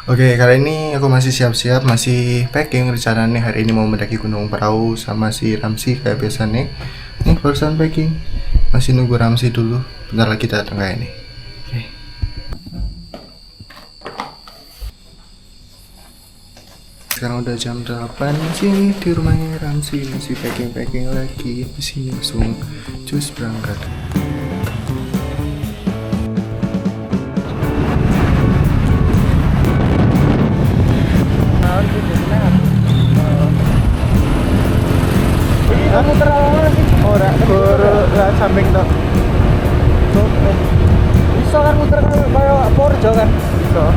Oke, kali ini aku masih siap-siap, masih packing. Rencananya hari ini mau mendaki Gunung Perahu sama si Ramsi kayak biasa nih. Nih barusan packing. Masih nunggu Ramsi dulu. Bentar lagi datang kayak ini. Oke. Sekarang udah jam 8 sih di rumahnya Ramsi, masih packing-packing lagi. Di sini langsung cus berangkat. Kamu terlalu sih. Ora, ora samping tok. Bisa kan muter kayak Porjo kan? Bisa.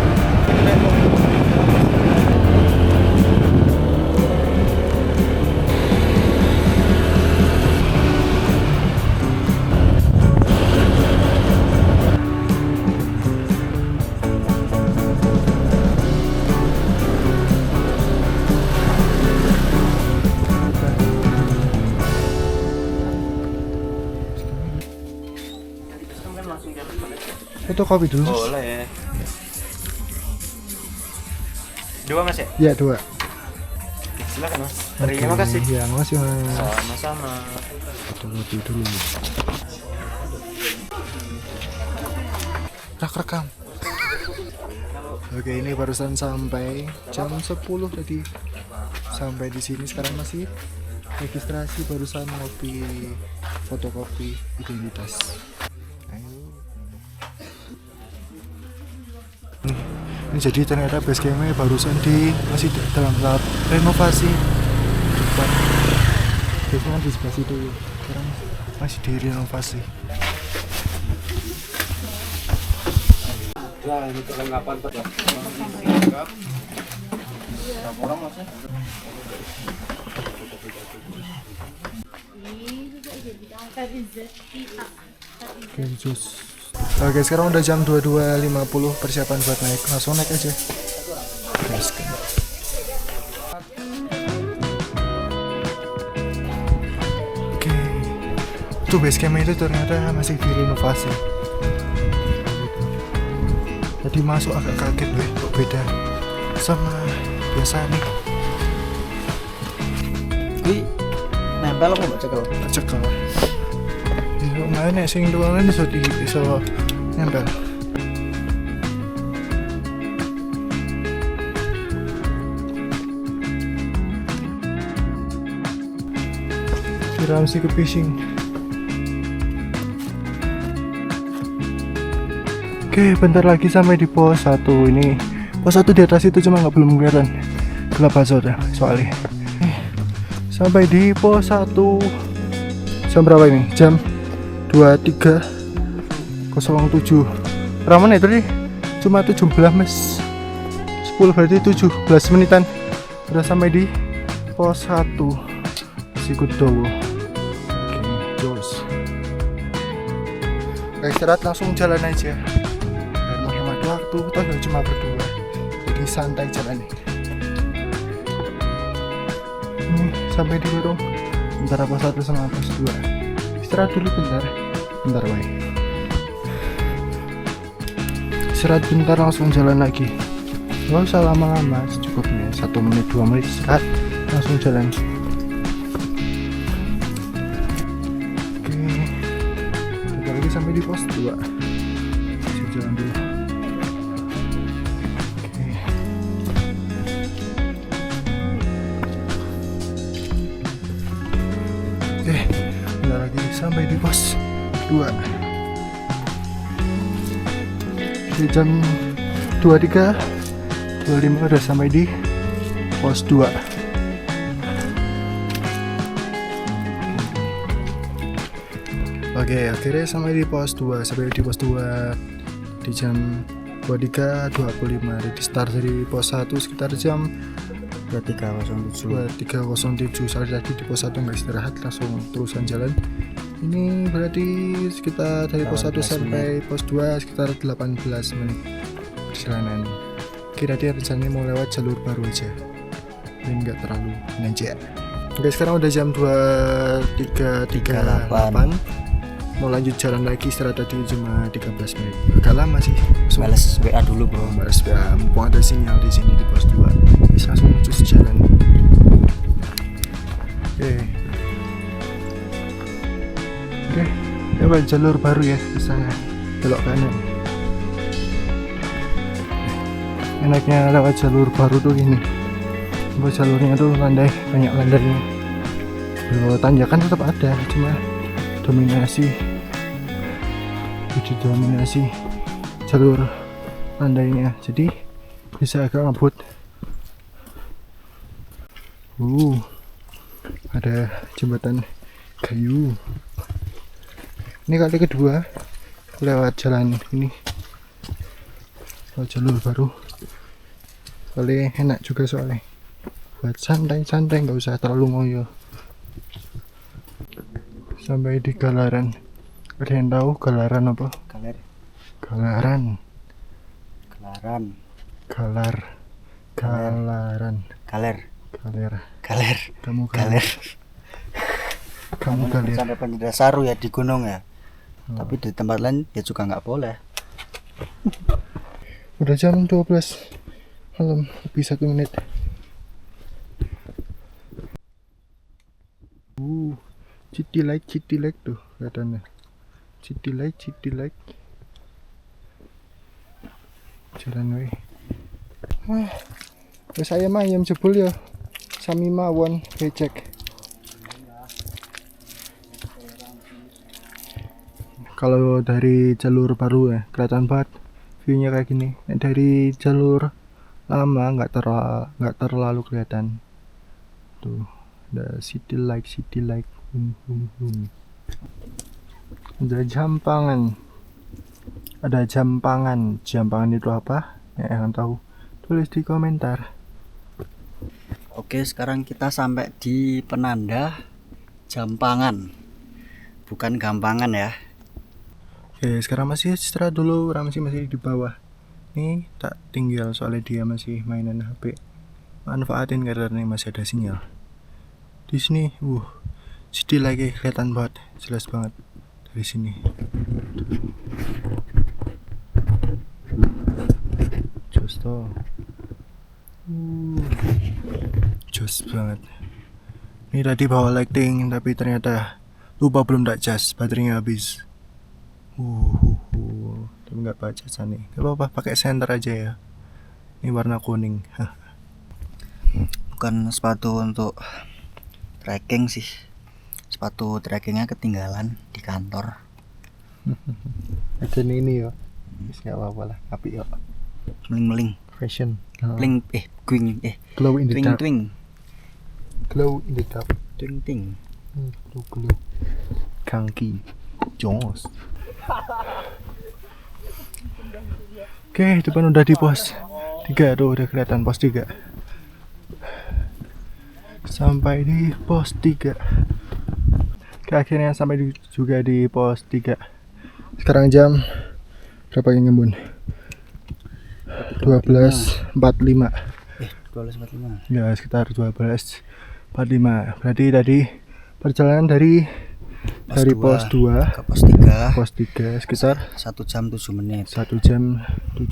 Foto kopi dulu mas. Boleh. Dua mas ya? Ya 2. Silakan mas. Terima kasih. Ya makasih mas. Sama-sama. Foto kopi dulu. Rekam. Oke, ini barusan sampai jam 10 tadi. Sampai di sini sekarang masih registrasi, barusan ngopi, fotokopi identitas. Ayo. Ini jadi ternyata base camp-nya barusan masih dalam tahap renovasi. Depan. Biasanya di sebelah situ, sekarang masih direnovasi. Nah ini kelengkapan pak. Orang masnya. Oke, jus. Oke, sekarang udah jam 22.50, persiapan buat naik. Langsung naik aja. Gaskan. Oke. Tuh base camp itu ternyata masih direnovasi. Jadi masuk agak kaget deh, kok beda sama biasanya. Wih, nempel apa mbak cekel? Cekel. Iso main sing luangan iso nempel. Ramsi ke fishing. Oke, bentar lagi sampai di pos 1 ini. Pos 1 di atas itu cuma belum kelihatan. Gelap aja udah soalnya. Sampai di pos 1 jam berapa ini? Jam 23.07. Berapa menit tadi? Cuma 17 mas. 10 berarti 17 menitan. Udah sampai di pos 1 Sikudowo. Oke, jos. Istirahat langsung jalan aja. Biar menghemat waktu, toh cuma berdua. Jadi santai jalan nih. Sampai di warung bentar pos 1 sama pos 2. Istirahat dulu bentar baik. Istirahat bentar langsung jalan lagi. Gak usah lama-lama, secukupnya 1 menit 2 menit istirahat langsung jalan. Oke, bentar lagi sampai di pos 2. Bisa jalan dulu. Oke, bentar lagi sampai di pos 2. Di jam 23.25 udah sampai di pos 2. Oke, akhirnya sampai di pos 2. Sampai di pos 2 di jam 23.25. Jadi start dari pos 1 sekitar jam 23.07. Soalnya tadi di pos 1 nggak istirahat, langsung terusan jalan. Ini berarti sekitar dari pos 1 sampai pos 2 sekitar 18 menit perjalanan. Kira-kira rencananya mau lewat jalur baru aja, ini nggak terlalu nanjak. Oke, sekarang udah jam 23.38. mau lanjut jalan lagi, istirahat tadi cuma 13 menit. Agak lama sih. Males WA dulu bro. Balas WA, mumpung ada sinyal di sini di pos 2. Bisa langsung cus jalan. Oke, lewat jalur baru ya ke sana, belok kanan. Enaknya lewat jalur baru tuh gini. Buat jalurnya tuh landai, banyak landainya. Kalau tanjakan tetap ada, cuma didominasi jalur landainya, jadi bisa agak ngebut. Ada jembatan kayu. Ini kali kedua lewat jalan ini, lewat jalur baru. Kali enak juga soalnya buat santai-santai, nggak usah terlalu ngoyo. Sampai di Galaran. Ada yang tahu Galaran apa? Galaran. Kamu galer. Sampai Penjelasaru ya di gunung ya. Tapi di tempat lain ya juga nggak boleh. Udah jam 12 malam, lebih 1 menit. City light tuh kelihatannya. City light. Jalan we. Terus ayam jebol ya. Sami mawon becek. Kalau dari jalur baru ya kelihatan banget view-nya kayak gini. Dari jalur lama nggak terlalu kelihatan. Tuh, ada city light. Ada jampangan itu apa? Yang tahu tulis di komentar. Oke, sekarang kita sampai di penanda Jampangan, bukan Gampangan ya. Oke, sekarang masih istirahat dulu, Ramsi masih di bawah. Nih tak tinggal soalnya dia masih mainan HP. Manfaatin karena masih ada sinyal. Di sini, city lagi kelihatan banget, jelas banget dari sini. Jos banget. Ini tadi bawa lighting tapi ternyata lupa belum tak cas, baterainya habis. Tapi nggak baca nih. Gak apa-apa, pakai senter aja ya. Ini warna kuning. Bukan sepatu untuk trekking sih. Sepatu trekkingnya ketinggalan di kantor. Ada ini ya. Nggak apa-apa lah, tapi ya. Meling. Fashion. Glow in the dark. Glow in the dark. Twing. Glow. Kangki. Jones. Oke, depan udah di pos 3 tuh, udah kelihatan pos 3. Sampai di pos 3. Akhirnya sampai juga di pos 3. Sekarang jam berapa yang ngembun? 12.45. 12.45. Ya, sekitar 12.45. Berarti tadi perjalanan dari pos 2 ke pos 3 sekitar 1 jam 7 menit. 1 jam 7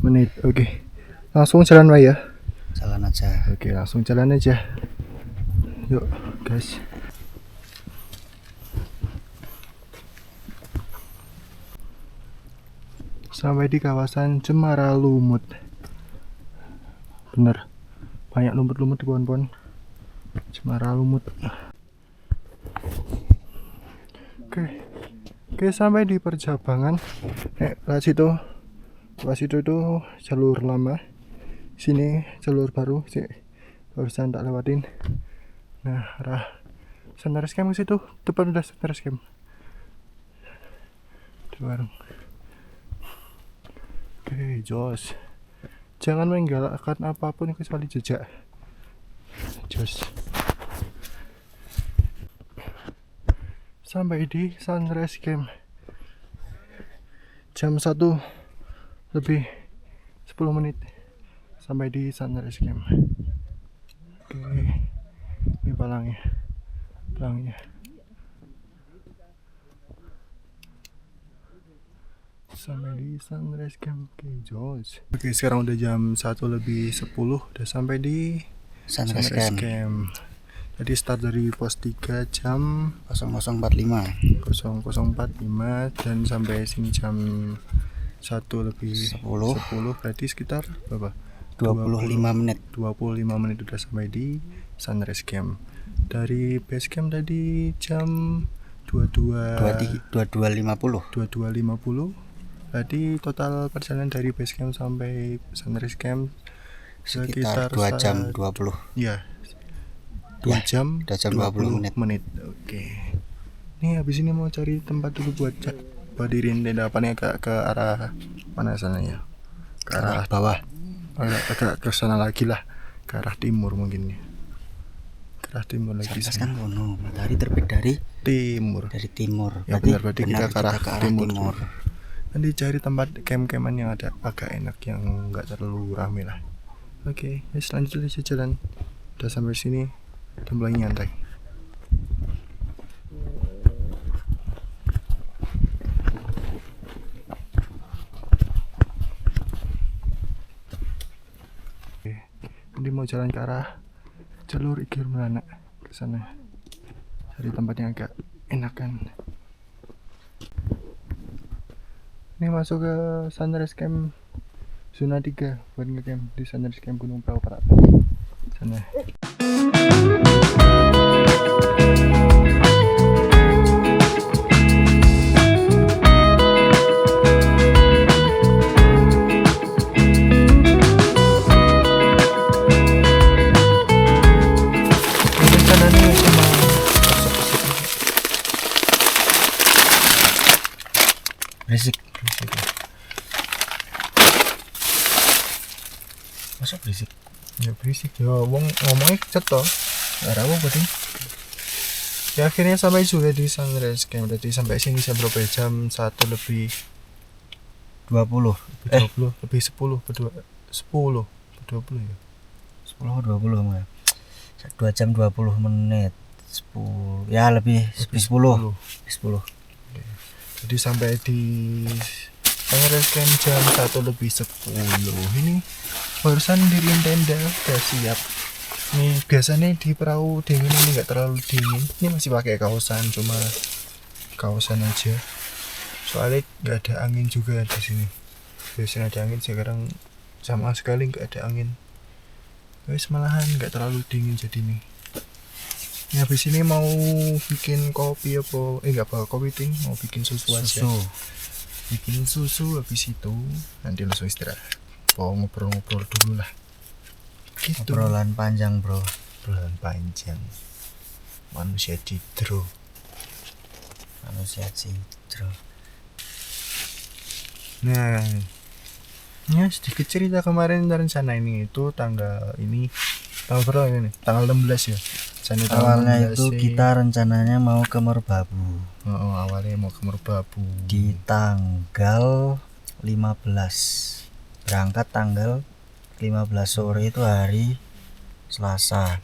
menit. Oke. Langsung jalan Pak ya. Jalan aja. Oke, langsung jalan aja. Yuk, guys. Sampai di kawasan Cemara Lumut. Bener, banyak lumut-lumut di pohon-pohon. Cemara Lumut. Oke, sampai di percabangan. Lewat situ itu jalur lama. Sini jalur baru sih. Barusan tak lewatin. Nah, arah Sunrise Camp ke situ. Depan udah Sunrise Camp. Di warung. Oke, jos. Jangan menggalakkan apapun kecuali jejak. Jos. Sampai di Sunrise Camp. Jam 1 lebih 10 menit sampai di Sunrise Camp. Oke. Ini palangnya. Sampai di Sunrise Camp George. Oke, sekarang udah jam 1:10, udah sampai di Sunrise Sunrise Camp Camp. Jadi start dari pos 3 jam 00.45 00.45 dan sampai sini jam 1:10. Berarti sekitar berapa? 25 menit 25 menit udah sampai di Sunrise Camp. Dari base camp tadi jam 22.50. Berarti total perjalanan dari base camp sampai Sunrise Camp sekitar 2 jam 20. Ya, 2 jam 20 menit. Oke. Nih habis ini mau cari tempat dulu buat berdiriin tenda. Apa nih, agak ke arah mana sana ya? Ke arah bawah. Agak ke sana lagi lah. Ke arah timur mungkin ya. Ke arah timur lagi. Kan kono, matahari terbit dari timur. Ya berarti kita ke arah timur. Nanti cari tempat camp-campan yang ada agak enak, yang nggak terlalu rame lah. Oke, selanjutnya jalan. Udah sampai sini, udah mulai nyantai. Oke, nanti mau jalan ke arah jalur Igir Melana ke sana. Cari tempat yang agak enakan. Ini masuk ke Sunrise Camp zona 3 buat ngecamp di Sunrise Camp Gunung Perahu Parapat sana. berisik. Masa berisik? Ya berisik ya, wong ngomongnya kecet toh. Arah apa berarti? Ya akhirnya sampai juga di Sunrise Camp. Berarti sampai sini jam berapa ya? Jam 1:20. 20 lebih 10 berdua 10 20 ya. 10 20 mah. 2 jam 20 menit. 10 ya lebih 10. Jadi sampai di Sunrise Camp jam 1:10. Ini barusan diriin tenda, udah siap. Nih biasanya di perahu dingin ini nggak terlalu dingin. Ini masih pakai kaosan, cuma kaosan aja. Soalnya nggak ada angin juga di sini. Biasanya ada angin, sekarang sama sekali nggak ada angin. Guys, malahan nggak terlalu dingin jadi nih. Ini habis ini mau bikin kopi apa? Nggak bawa kopi ting, mau bikin susu aja. Bikin susu, habis itu nanti langsung istirahat. Mau ngobrol-ngobrol dulu lah. Gitu. Obrolan panjang, bro. Obrolan panjang. Manusia cidro. Nah, ya sedikit cerita kemarin rencana ini itu tanggal berapa ini? Tanggal 16 ya. Awalnya itu kita rencananya mau ke Merbabu. Awalnya mau ke Merbabu di tanggal 15. Berangkat tanggal 15 sore itu hari Selasa.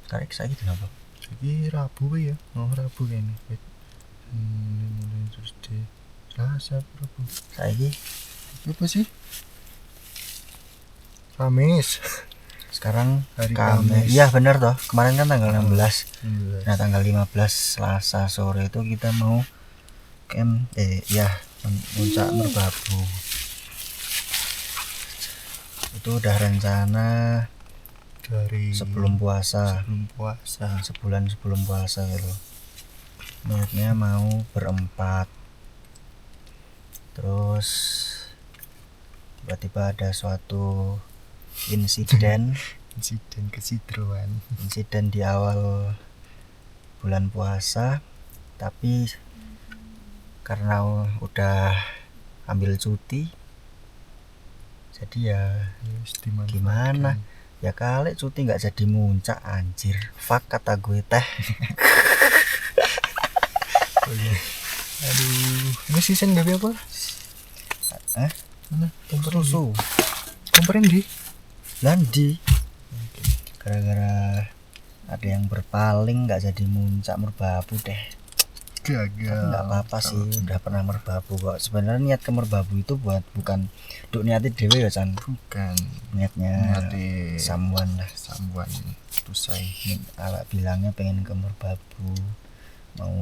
Tarik saya kenapa? Jadi Rabu ya. Rabu kayaknya. Terus di Selasa Rabu. Saiki apa sih? Kamis. Sekarang hari Kamis. Iya benar toh. Kemarin kan tanggal 16. 16. Nah, tanggal 15 Selasa sore itu kita mau camp puncak Merbabu. Itu udah rencana dari sebelum puasa. Sebulan sebelum puasa gitu. Niatnya mau berempat. Terus tiba-tiba ada suatu insiden di awal bulan puasa, tapi karena udah ambil cuti jadi ya gimana ya, kali cuti nggak jadi muncak anjir, fuck kata gue teh. Aduh, ini season gak apa? Mana? Susu Komporen di Landi. Gara-gara ada yang berpaling nggak jadi muncak Merbabu deh. gagal. Nggak apa-apa sih, udah pernah merbabu kok. Sebenarnya niat ke merbabu itu bukan untuk niatin dewe ya Chan, Bukan niatnya mati samuan lah. sambuan itu saya. Awak bilangnya pengen ke merbabu, mau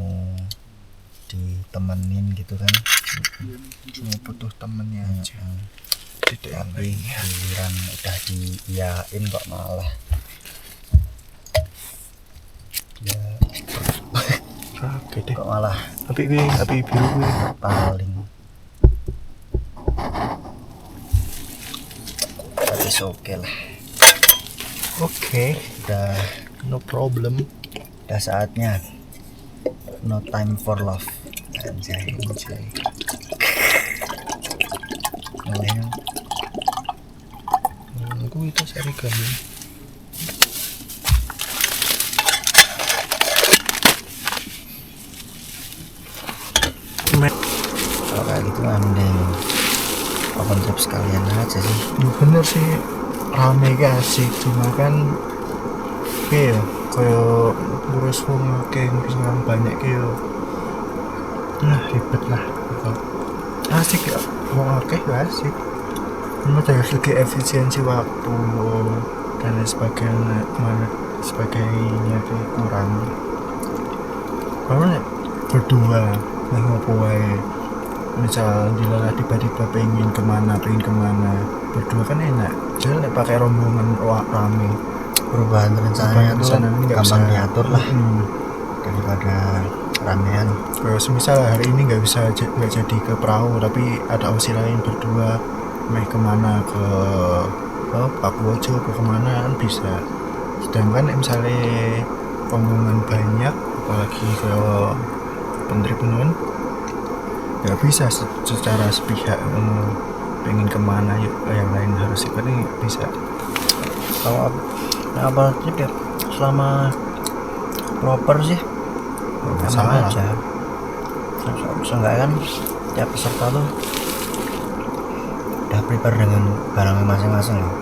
ditemenin gitu kan, Cuma butuh temennya aja. Tidak yang tapi lainnya. giliran udah diiyain kok malah ya Oke deh. kok malah Api biru gue. paling. Tapi oke lah, Oke, udah no problem. udah saatnya no time for love. Anjay, mulai Aku itu sari gambling. kalau kayak gitu mending open trip sekalian aja sih. Bener sih, rame gak asik, cuma kan kayak ngurus wong akeh, ngurus orang banyak kayak ribet lah. Asik ya, wong akeh ya asik, cuma dari segi efisiensi waktu dan lain sebagainya tuh kurang. Karena berdua nggak ngopo wae, misal dilalah tiba-tiba pengen kemana berdua kan enak. Jadi nek pakai rombongan rame, Perubahan rencananya tuh rencana ini nggak gampang bisa diatur lah daripada ramean. Kalau semisal hari ini nggak jadi ke perahu, tapi ada opsi lain berdua kemana ke Pakuwojo ke kemana kan bisa. Sedangkan misalnya rombongan banyak, apalagi ke pentribun nggak bisa secara sepihak pengen kemana yang lain harus ikut, ini bisa. Kalau apa trip ya selama proper sih aman Masalah. aja. Seenggaknya kan tiap peserta tuh udah prepare dengan barangnya masing-masing loh.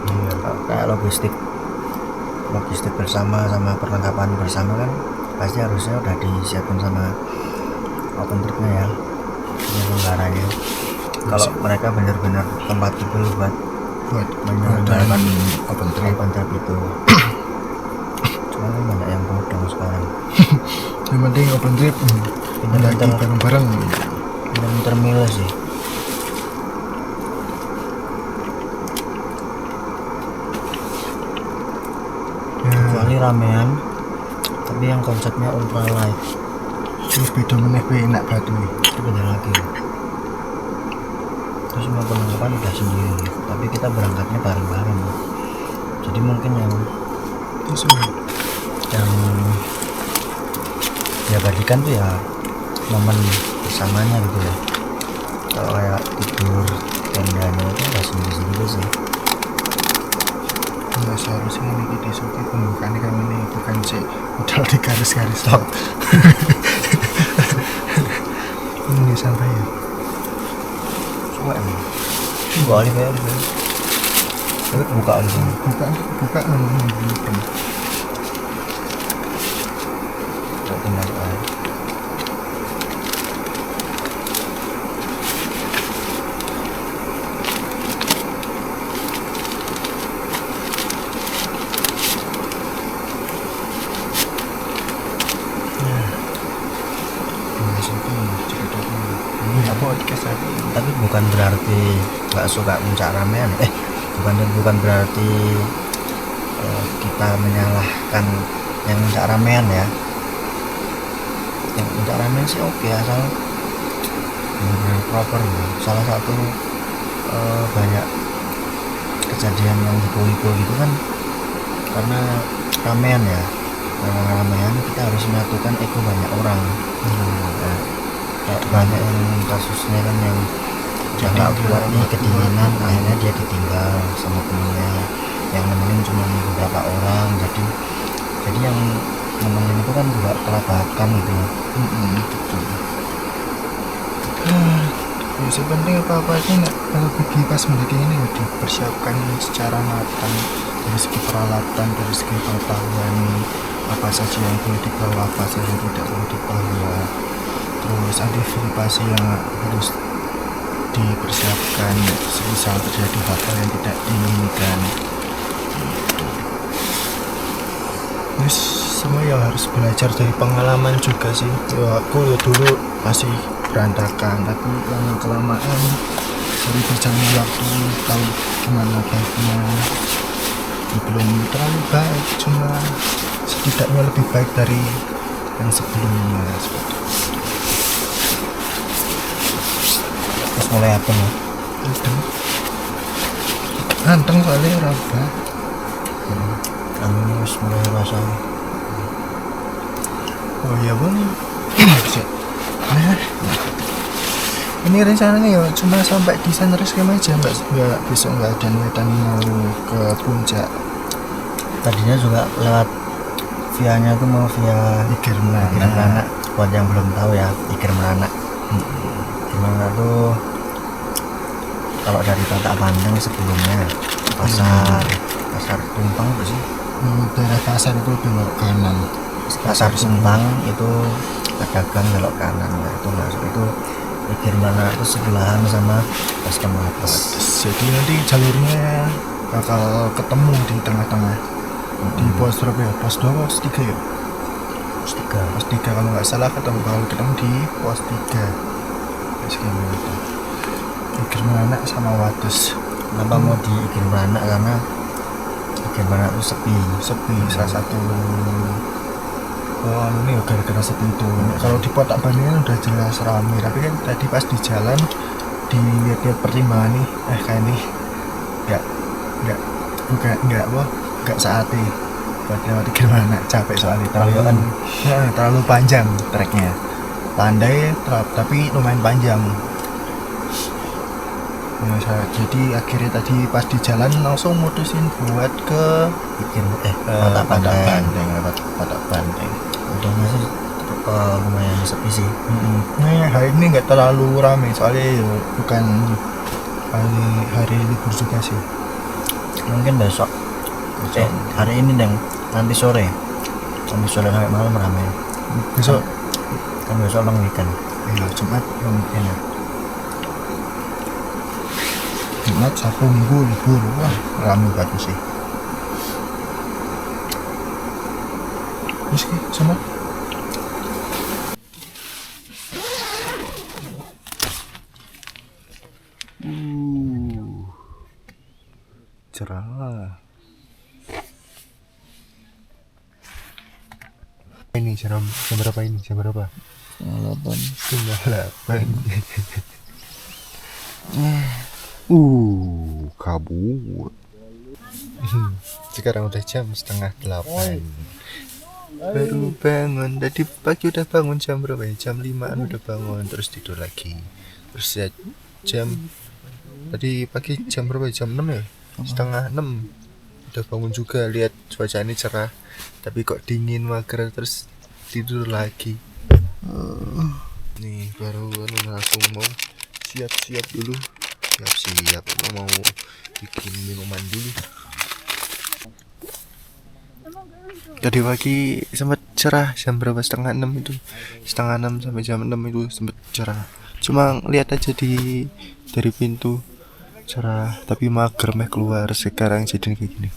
Kayak logistik bersama sama perlengkapan bersama kan pasti harusnya udah disiapin sama open tripnya ya, penyelenggaranya. Kalau mereka benar-benar kompatibel buat menyelenggarakan open trip itu. Cuma kan banyak yang bodong sekarang, yang penting open trip lagi bareng-bareng. pinter milih sih. Kecuali ramean tapi yang konsepnya ultra light, Terus beda meneh kuwi enak batu itu beda lagi. Terus semua perlengkapan udah sendiri tapi kita berangkatnya bareng-bareng, jadi mungkin yang diabadikan tuh ya momen bersamanya gitu ya. Kalau kayak tidur tendanya itu udah sendiri-sendiri sih. nggak seharusnya ini disuki pembukaannya kan ini bukan sih modal di garis-garis top. Ini sampai ya Cuma emang gua alih kayak gitu tapi buka gitu. buka ngomong Gak tinggal air. Tapi bukan berarti nggak suka puncak ramean, bukan berarti kita menyalahkan yang puncak ramean ya. Yang puncak ramean sih oke asal benar-benar proper ya. Salah satu banyak kejadian yang hipo gitu kan karena ramean ya. Karena ramean kita harus menyatukan ego banyak orang. Banyak yang kasusnya kan yang udah nggak kuat nih kedinginan, akhirnya dia ditinggal sama temennya, yang nemenin cuma beberapa orang, jadi yang nemenin itu kan juga kelabakan gitu ya. Ya sebenarnya apa-apa aja kalau pergi pas mendaki ini udah dipersiapkan secara matang dari segi peralatan, dari segi pengetahuan apa saja yang boleh dibawa, apa saja yang tidak boleh dibawa. terus antisipasi yang harus dipersiapkan semisal terjadi hal-hal yang tidak diinginkan. Terus semua ya harus belajar dari pengalaman juga sih. Ya aku ya dulu masih berantakan, tapi lama kelamaan dari berjalannya waktu tahu gimana baiknya. Ya, belum terlalu baik, cuma setidaknya lebih baik dari yang sebelumnya seperti itu. Terus mulai apa nih? Anteng soalnya raba. Kami harus mulai rasa. Oh iya bang. Nah, ini rencananya ya cuma sampai di Sunrise Camp aja, nggak besok nggak ada niatan mau ke puncak. Tadinya juga lewat vianya tuh mau via Iger Ikir Melana. Melana. Buat yang belum tahu ya, Ikir Melana. Ikir Melana tuh kalau dari Tatak Pandang sebelumnya pasar Tumpang apa sih? Daerah pasar itu belok kanan. Pasar Tumpang itu pedagang belok kanan. Nah itu masuk itu Ikir Melana itu sebelahan sama Baskem Lapas. Jadi nanti jalurnya bakal ketemu di tengah-tengah di pos berapa ya? Pos 2 pos 3 ya? Pos 3 kalau nggak salah ketemu di pos 3. Sekian Ikir Melana sama Wates. Kenapa mau di Ikir Melana? Karena Ikir Melana itu sepi. Salah satu ini gara-gara sepi itu. Kalau di Potak Bandingan udah jelas ramai, tapi kan tadi pas di jalan dilihat-lihat pertimbangan nih, kayak nih nggak saatnya buat lewat Ikir Melana, capek soalnya terlalu panjang treknya, landai tapi lumayan panjang. Nah, jadi akhirnya tadi pas di jalan langsung mutusin buat ke Potak Bandeng. Potak Bandeng. Untungnya sih lumayan sepi sih. Nah, hari ini nggak terlalu ramai soalnya ya bukan hari libur juga sih. Mungkin besok hari ini nanti sore sampai malam ramai. Besok Kan besok long weekend. iya, Jumat mungkin ya. Jumat, Sabtu, Minggu libur. Wah, ramai bagus sih. Meski sama cerah. Ini jam berapa ini? Jam berapa? 8. Kabut. Sekarang udah jam 7:30. Baru bangun. Tadi pagi udah bangun jam berapa ya? Jam 5-an udah bangun, terus tidur lagi. Terus ya tadi pagi jam berapa? Jam 6 ya? 5:30 udah bangun juga, lihat cuaca ini cerah tapi kok dingin mager, terus tidur lagi. Nih baru aku mau siap-siap dulu, mau bikin minuman dulu. Tadi pagi sempat cerah jam berapa? 5:30 itu, 5:30 sampai jam 6 itu sempat cerah, cuma lihat aja dari pintu cerah tapi mager keluar. Sekarang jadi kayak gini.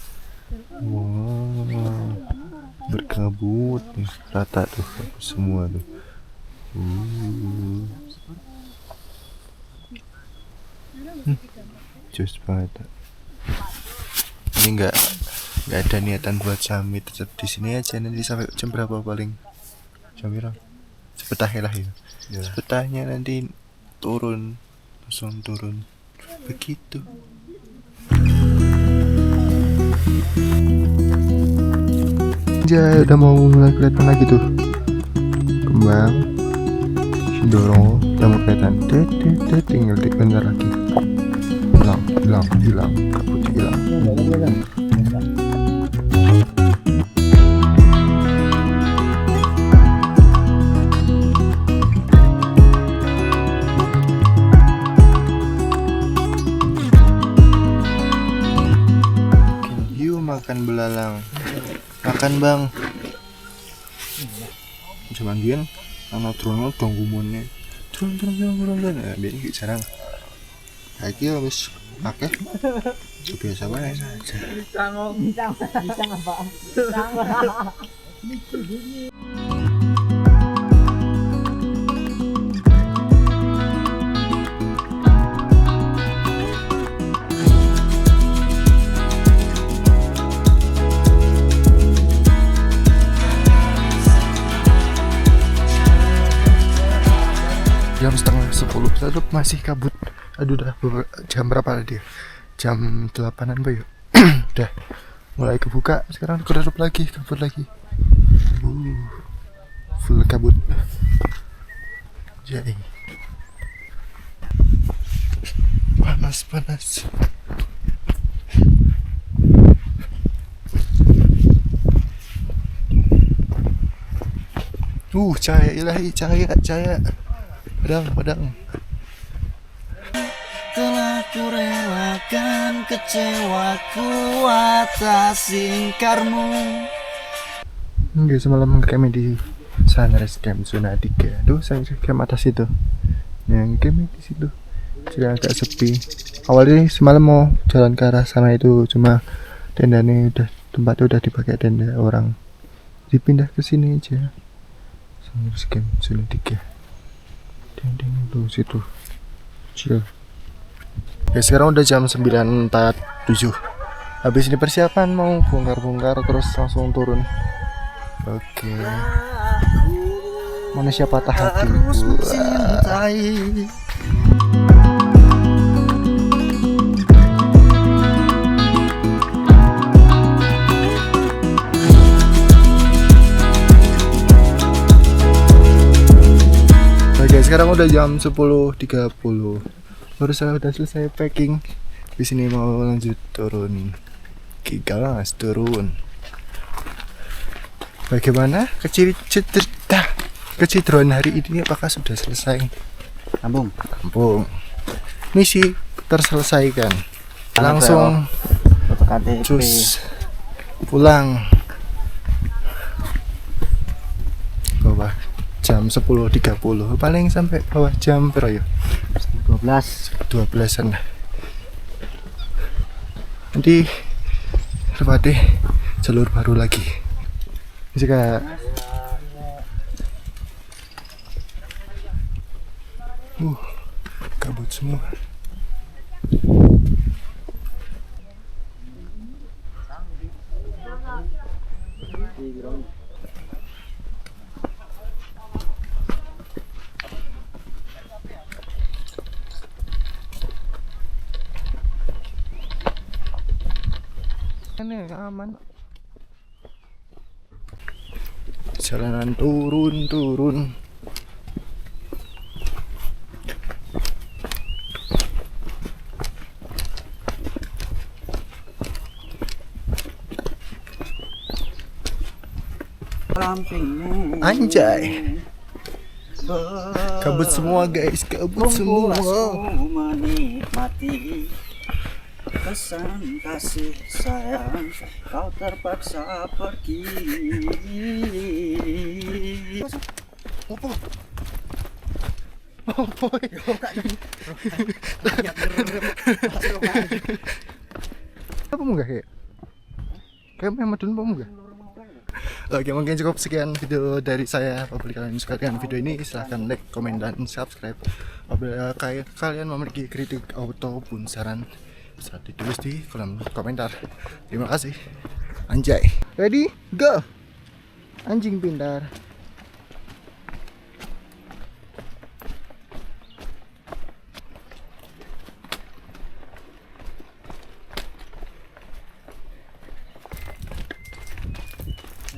Wow, berkabut nih, rata tuh semua tuh. Just banget. Ini nggak ada niatan buat summit, tetap di sini aja. Nanti sampai jam berapa paling? Jam berapa? Sepetahnya lah ya. Sepetahnya nanti langsung turun. Begitu. Udah mau mulai kelihatan lagi tuh kembang Sindoro, udah mau kelihatan. Tinggal bentar lagi hilang, kabut hilang. Makan belalang, makan bang. Cuman Bian ana drone dong gumune drone nah biyen iki jarang iki wis akeh biasa wae saja. Bintang apa? Jam setengah 10 tetap masih kabut. Aduh udah jam berapa dia? Jam 8-an Pak yuk. Udah mulai kebuka, sekarang ketutup lagi, kabut lagi. Full kabut. Jadi panas. Cahaya ilahi, cahaya. Padang. Telah kurelakan kecewaku atas ingkarmu. Enggak, semalam kami di Sunrise Camp zona 3. Tuh Sunrise Camp atas itu. Yang kami di situ. Jadi agak sepi. Awalnya semalam mau jalan ke arah sana itu, cuma tendanya tempatnya udah dipakai tenda orang. Dipindah ke sini aja. Sunrise Camp zona 3. Deng tuh situ. Chill. Ya sekarang udah jam 9.47. Habis ini persiapan mau bongkar terus langsung turun. Oke. Manusia patah hati. Oke, sekarang udah jam 10.30. Baru saya udah selesai packing. Di sini mau lanjut turun. Kigalas turun. Bagaimana kecidron hari ini, apakah sudah selesai? Kampung. Misi terselesaikan. Langsung cus pulang. Bawah jam 10.30. Paling sampai bawah jam berapa ya? 12-an lah. Nanti lewati jalur baru lagi. Jika kabut semua. Ini aman. Jalanan turun. Anjay. Kabut semua guys, kabut semua. Menikmati pesan kasih sayang, kau terpaksa pergi. Apa munggah kayak memang dulu munggah. Oke, mungkin cukup sekian video dari saya. Apabila kalian suka dengan video ini, silahkan like, komen, dan subscribe. Apabila kalian memiliki kritik ataupun saran, bisa ditulis di kolom komentar. Terima kasih. Anjay. Ready? Go. Anjing pintar.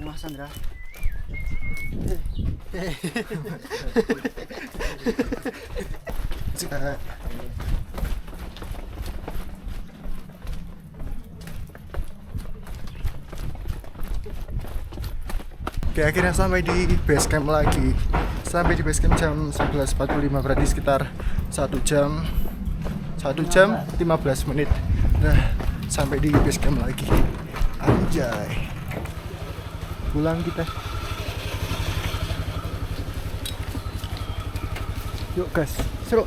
Mas Sandra. Oke, akhirnya sampai di base camp lagi. Sampai di base camp jam 11.45, berarti sekitar 1 jam 15 menit. Nah, sampai di base camp lagi. Anjay. Pulang kita. Yuk gas, seru.